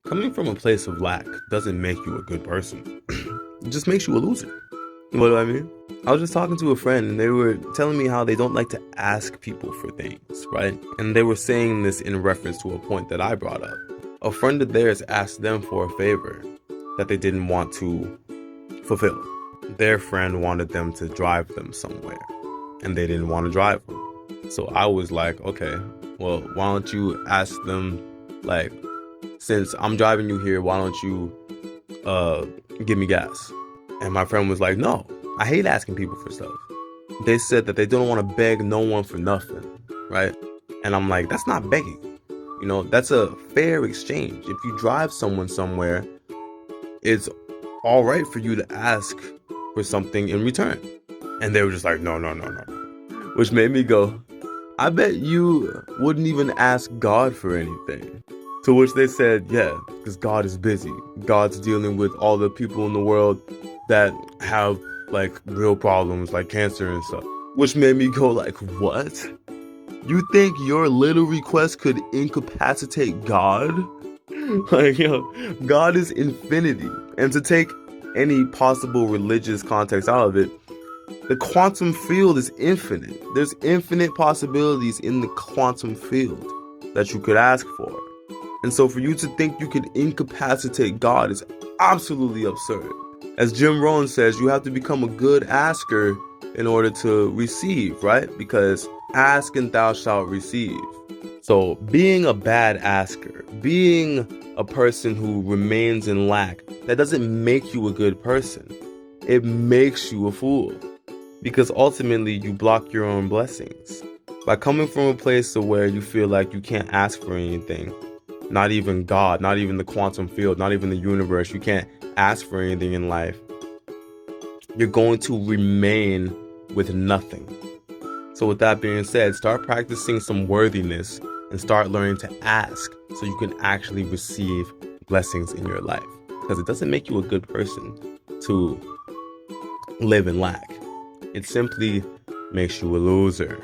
Coming from a place of lack doesn't make you a good person. It just makes you a loser. What do I mean? I was just talking to a friend and they were telling me how they don't like to ask people for things, right? And they were saying this in reference to a point that I brought up. A friend of theirs asked them for a favor that they didn't want to fulfill. Their friend wanted them to drive them somewhere and they didn't want to drive them. So I was like, okay, well, why don't you ask them, like, since I'm driving you here, why don't you give me gas? And my friend was like, no, I hate asking people for stuff. They said that they don't want to beg no one for nothing, right? And I'm like, that's not begging. You know, that's a fair exchange. If you drive someone somewhere, it's all right for you to ask for something in return. And they were just like, no, no, no, no. Which made me go, I bet you wouldn't even ask God for anything. To which they said, yeah, because God is busy. God's dealing with all the people in the world that have like real problems like cancer and stuff. Which made me go like, what? You think your little request could incapacitate God? Like, yo, God is infinity. And to take any possible religious context out of it, the quantum field is infinite. There's infinite possibilities in the quantum field that you could ask for. And so for you to think you could incapacitate God is absolutely absurd. As Jim Rohn says, you have to become a good asker in order to receive, right? Because ask and thou shalt receive. So being a bad asker, being a person who remains in lack, that doesn't make you a good person. It makes you a fool. Because ultimately you block your own blessings. By coming from a place to where you feel like you can't ask for anything, not even God, not even the quantum field, not even the universe, you can't ask for anything in life, you're going to remain with nothing. So with that being said, start practicing some worthiness and start learning to ask so you can actually receive blessings in your life. Because it doesn't make you a good person to live in lack. It simply makes you a loser.